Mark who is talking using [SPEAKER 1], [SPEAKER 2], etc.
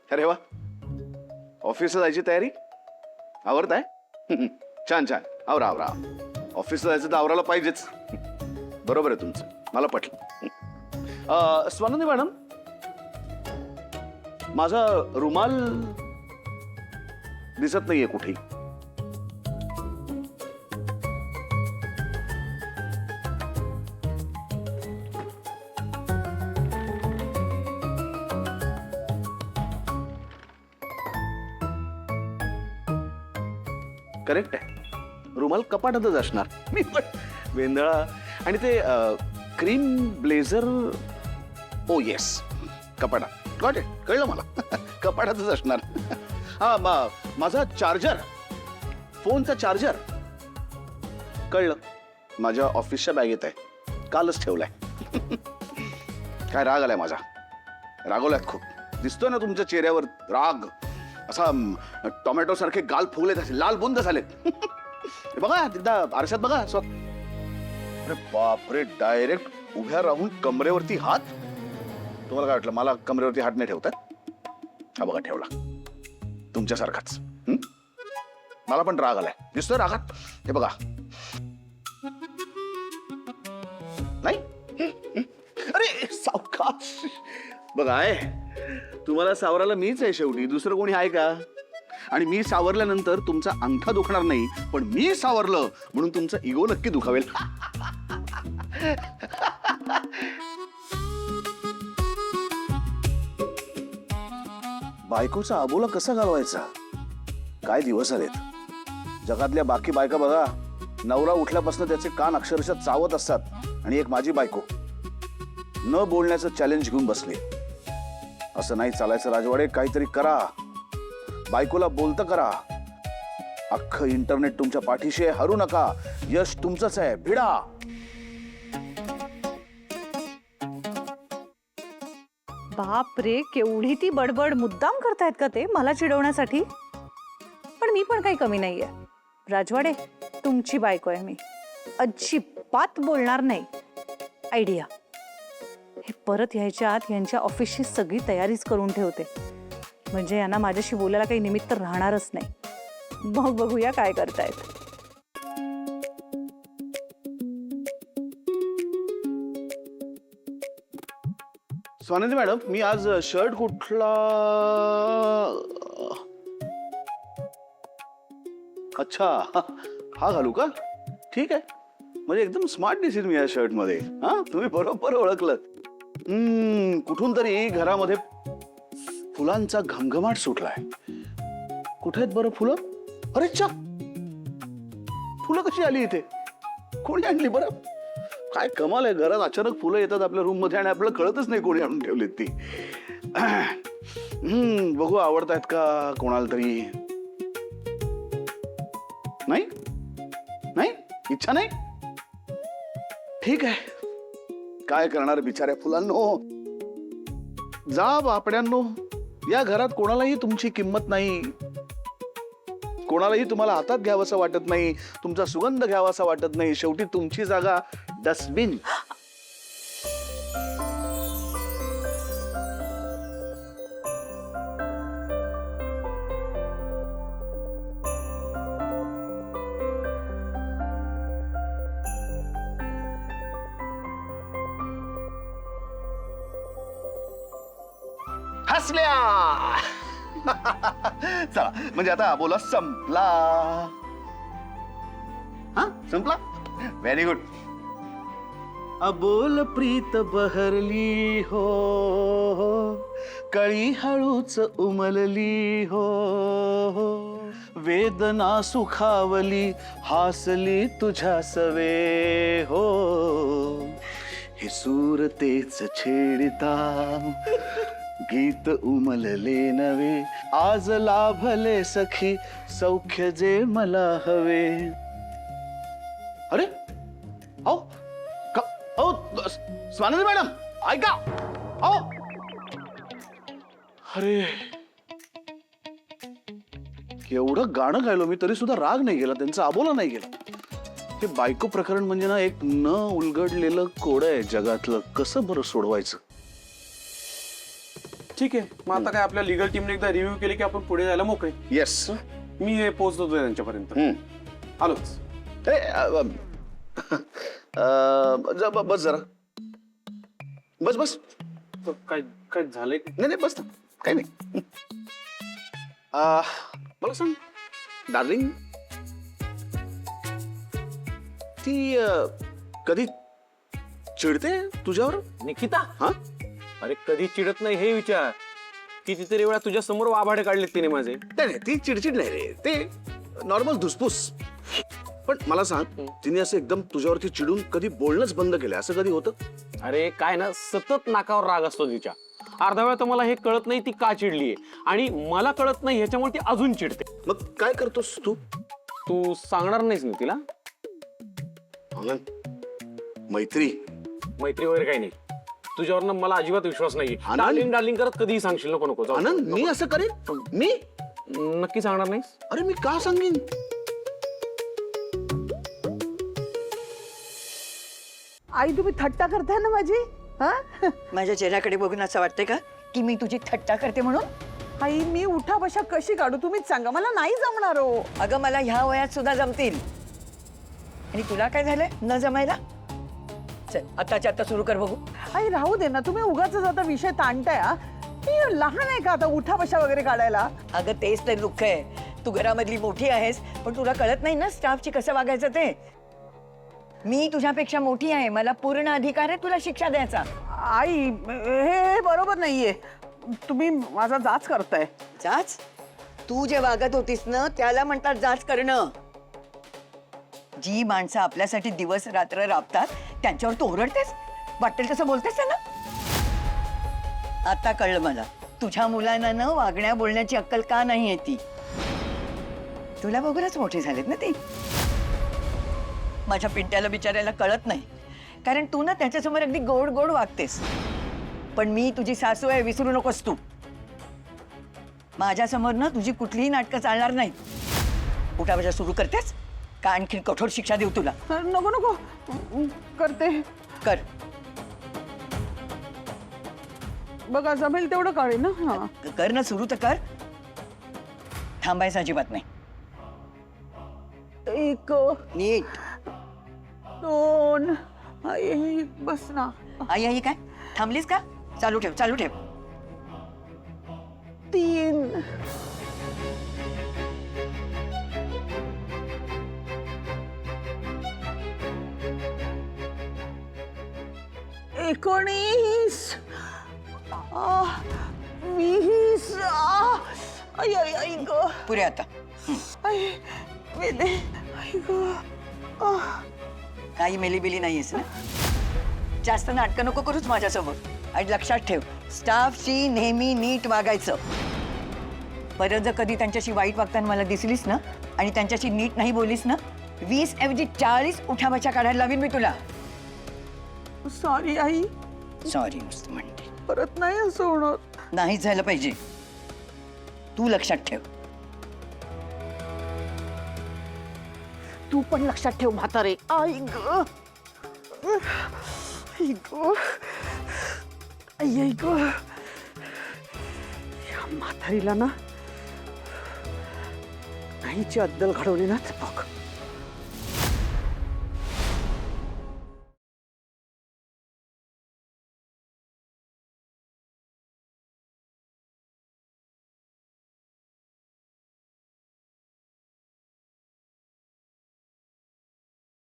[SPEAKER 1] अरे वा, ऑफिसला जायची तयारी आवरताय? छान छान, आवरा आवरा. ऑफिसला जायचं तर आवरायला पाहिजेच. बरोबर आहे तुमचं, मला पटलं. स्वानंदी मॅडम, माझा रुमाल दिसत नाहीये कुठेही. करेक्ट आहे, रुमाल कपाटातच असणार. मी पण वेंदळा आणि ते क्रीम ब्लेझर. ओ येस, कपाटात. गॉट इट, कळलं मला. कपाटातच असणार. हा, माझा चार्जर, फोनचा चार्जर. कळलं, माझ्या ऑफिसच्या बॅगेत आहे, कालच ठेवलाय. काय राग आलाय माझा, रागवलाय खूप. दिसतोय ना तुमच्या चेहऱ्यावर राग. असा टोमॅटो सारखे गाल फुगलेत, असे लाल बुंद झालेत. बघा एकदा आरशात बघा. अरे बापरे, डायरेक्ट उभ्या राहून कमरेवरती हात. तुम्हाला काय वाटलं मला कमरेवरती हात नाही ठेवतात? हा बघा, ठेवला तुमच्यासारखाच. मला पण राग आलाय, दिसतोय रागात. हे बघा. नाही, अरे सावकाश. बघा, आहे तुम्हाला सावरायला मीच आहे शेवटी, दुसरं कोणी आहे का? आणि मी सावरल्यानंतर तुमचा अंगठा दुखणार नाही, पण मी सावरलं म्हणून तुमचा इगो नक्की दुखावेल. बायकोचा आबोला कसा घालवायचा? काय दिवस आलेत. जगातल्या बाकी बायका बघा, नवरा उठल्यापासून त्याचे कान अक्षरशः चावत असतात, आणि एक माझी बायको न बोलण्याचं चॅलेंज घेऊन बसली. असं नाही चालायचं राजवाडे, काहीतरी करा. बायकोला बोलतं करा. अख्खं इंटरनेट तुमच्या पाठीशी आहे, हरू नका. यश तुमचंच आहे, भिडा.
[SPEAKER 2] बाप रे, केवढी ती बडबड. मुद्दाम करतायत का ते मला चिडवण्यासाठी? पण मी पण काही कमी नाहीये राजवाडे, तुमची बायको आहे मी. अजिबात बोलणार नाही. आयडिया, हे परत यायच्या आत यांच्या ऑफिसची सगळी तयारीच करून ठेवते, म्हणजे यांना माझ्याशी बोलायला काही निमित्त राहणारच नाही. मग बघूया काय करतायत.
[SPEAKER 1] स्वानंदी मॅडम, मी आज शर्ट कुठला? अच्छा, हा घालू का? ठीक आहे, म्हणजे एकदम स्मार्ट दिसेल मी या शर्ट मध्ये. हा, तुम्ही बरोबर ओळखलं. कुठून तरी घरामध्ये फुलांचा घमघमाट सुटलाय. कुठे आहेत बरं फुलं? अरे चा, फुलं कशी आली इथे? कोणी आणली बरं? काय कमाल आहे, घरात अचानक फुलं येतात आपल्या रूम मध्ये आणि आपल्याला कळतच नाही कोणी आणून ठेवलीत ती. बघू आवडतायत का कोणाला तरी. नाही नाही, इच्छा नाही. ठीक आहे, काय करणार बिचाऱ्या फुलांनो. जा बापड्यांनो, या घरात कोणालाही तुमची किंमत नाही. कोणालाही तुम्हाला हातात घ्यावंसं वाटत नाही, तुमचा सुगंध घ्यावासा वाटत नाही. शेवटी तुमची जागा डस्टबिन. हसल्या. चला, म्हणजे आता बोला संपला. हा, संपला. Very good. अबोल प्रीत बहरली हो, कळी हळूच उमलली हो. वेदना सुखावली, हासली तुझ्या सवे हो. हे सूर तेच छेडिता, गीत उमलले नवे. आज लाभले सखी, सौख्य जे मला हवे. अरे हो, स्वानंदी मॅडम ऐका. अरे एवढं गाणं गायलो मी तरी सुद्धा राग नाही गेला, त्यांचा आबोला नाही गेला. हे बायको प्रकरण म्हणजे ना एक न उलगडलेलं कोड आहे जगातलं. कसं बरं सोडवायचं?
[SPEAKER 3] ठीक आहे, मग आता काय आपल्या लिगल टीमने एकदा रिव्ह्यू केली की आपण पुढे जायला मोकळे.
[SPEAKER 1] येस.
[SPEAKER 3] मी हे पोहोचतो त्यांच्यापर्यंत. आलोच.
[SPEAKER 1] बस जरा. बस.
[SPEAKER 3] तर काय काय झालंय?
[SPEAKER 1] नाही बस ना, काही नाही. मला सांग डार्लिंग, ती कधी चिडते तुझ्यावर?
[SPEAKER 3] निकिता?
[SPEAKER 1] हा?
[SPEAKER 3] अरे कधी चिडत नाही हे विचार. कितीतरी वेळा तुझ्या समोर वाभाडे काढलेत तिने माझे.
[SPEAKER 1] नाही ती चिडचिड नाही रे, ते नॉर्मल धुसफूस. पण मला सांग, तिने असं एकदम तुझ्यावरती चिडून कधी बोलणंच बंद केलं, असं कधी होतं?
[SPEAKER 3] अरे काय ना, सतत नाकावर राग असतो तिच्या. अर्धा वेळा तर मला हे कळत नाही ती का चिडलीये, आणि मला कळत नाही ह्याच्यामुळे ती अजून चिडते.
[SPEAKER 1] मग काय करतोस तू?
[SPEAKER 3] तू सांगणार नाहीस ना तिला?
[SPEAKER 1] आनंद, मैत्री
[SPEAKER 3] वगैरे काही नाही. तुझ्यावरनं मला अजिबात विश्वास नाहीये.
[SPEAKER 1] आनंद?
[SPEAKER 3] डार्लिंग डार्लिंग करत कधीही सांगशील. नको नको जाऊ.
[SPEAKER 1] आनंद, मी असं करेन? मी
[SPEAKER 3] नक्की सांगणार नाहीस?
[SPEAKER 1] अरे मी का सांगेन?
[SPEAKER 4] आई तुम्ही थट्टा करताय ना माझी? हा?
[SPEAKER 5] माझ्या चेहऱ्याकडे बघून असं वाटतंय का की मी तुझी थट्टा करते म्हणून?
[SPEAKER 4] आई मी उठा बशा कशी काढू तुम्हीच सांगा, मला नाही जमणार हो.
[SPEAKER 5] अगं मला ह्या वयात सुद्धा जमतील. आणि तुला काय झालंय न जमायला? चल आताच्या आता सुरू कर बघू.
[SPEAKER 4] आई राहू दे ना, तुम्ही उगाचच आता विषय ताणताय. हा? मी लहान आहे का आता उठा बशा वगैरे काढायला?
[SPEAKER 5] अगं तेच तर दुःख आहे. तू घरामधली मोठी आहेस पण तुला कळत नाही ना स्टाफची कसं वागायचं ते. मी तुझ्यापेक्षा मोठी आहे, मला पूर्ण अधिकार आहे तुला शिक्षा द्यायचा.
[SPEAKER 4] आई हे बरोबर नाहीये, तुम्ही माझा जाच करताय.
[SPEAKER 5] जाच? तू जे वागत होतीस ना त्याला म्हणतात जाच करणं. जी माणसं आपल्यासाठी दिवस रात्र राबतात त्यांच्यावर तू ओरडतेस, वाटेल तसं बोलतेस ना. आता कळलं मला तुझ्या मुलांना ना वागण्या बोलण्याची अक्कल का नाही येते. तुला बघूनच मोठी झालीत ना ती. माझ्या पिंट्याला बिचारायला कळत नाही, कारण तू ना त्याच्यासमोर अगदी गोड गोड वागतेस. पण मी तुझी सासू आहे, विसरू नकोस तू. माझ्यासमोर ना तुझी कुठलीही नाटकं चालणार नाहीत. उठाबशा सुरू करतेस का आणखी कठोर शिक्षा देऊ तुला?
[SPEAKER 4] नको नको, करते.
[SPEAKER 5] कर.
[SPEAKER 4] बघा जमेल तेवढं काढेन ना. हा.
[SPEAKER 5] कर ना सुरू तर कर. थांबायचं अजिबात नाही.
[SPEAKER 4] एक
[SPEAKER 5] नीट.
[SPEAKER 4] 2 आई बस ना.
[SPEAKER 5] आई आई काय थांबलीस का? चालू ठेव चालू ठेव.
[SPEAKER 4] 3 19 20 आई आई आई ग.
[SPEAKER 5] पुरे आता.
[SPEAKER 4] आई मेले. आई ग.
[SPEAKER 5] काही मेली बिली नाहीयेस ना? जास्त नाटकं नको करूच माझ्यासमोर. आणि लक्षात ठेव स्टाफशी नेहमी नीट वागायचं. परत जर कधी त्यांच्याशी वाईट वागताना मला दिसलीस ना आणि त्यांच्याशी नीट नाही बोललीस ना, 20 ऐवजी 40 उठाबशा काढायला लावीन मी तुला.
[SPEAKER 4] सॉरी आई,
[SPEAKER 5] सॉरी नुसतं म्हणते.
[SPEAKER 4] परत नाही असं होणार.
[SPEAKER 5] नाहीच झालं पाहिजे. तू लक्षात ठेव.
[SPEAKER 4] तू पण लक्षात ठेव म्हातारे. आई ग. आई ग. आई आई ग. या म्हातारीला ना नाहीची अद्दल घडवली ना बघ.